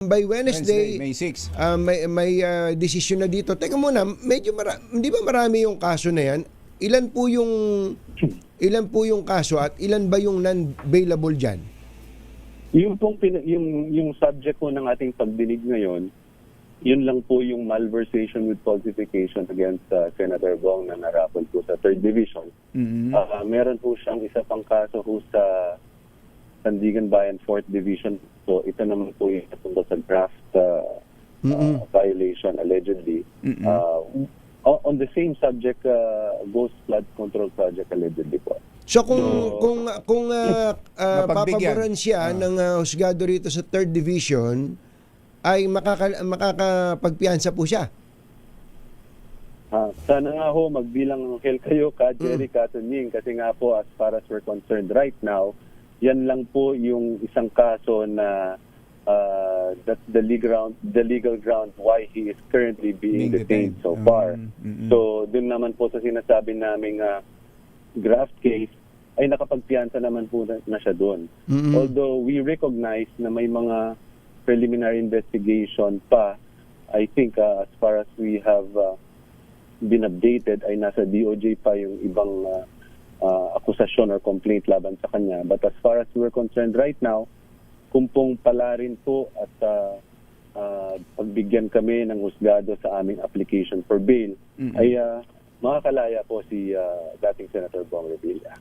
By Wednesday, May 6. may desisyon na dito. Teka muna, medyo hindi ba marami yung kaso na yan? Ilan po yung kaso at ilan ba yung non-bailable diyan? Yung subject po ng ating pagdinig ngayon, yun lang po yung malversation with falsification against Senator Bong na narapol po sa 3rd Division. Meron po siyang isa pang kaso po sa Sandigan Bayan 4th Division. So ito naman po yung tungkol sa draft violation allegedly. On the same subject, Ghost Flood Control Project allegedly po. So kung papaboran siya ng husgado rito sa 3rd Division, ay makakapagpiyansa po siya. Sana nga ho, magbilang hell kayo ka, Jerry Katunying, kasi nga po as far as we're concerned right now, yan lang po yung isang kaso na that's the legal ground why he is currently being detained so far. So dun naman po sa sinasabi naming graft case, ay nakapagpiyansa naman po na siya doon. Although we recognize na may mga preliminary investigation pa, I think as far as we have been updated, ay nasa DOJ pa yung ibang akusasyon or complaint laban sa kanya. But as far as we're concerned right now, kung pong pala rin po at pagbigyan kami ng husgado sa aming application for bail, ay makakalaya po si dating Senator Bong Revilla.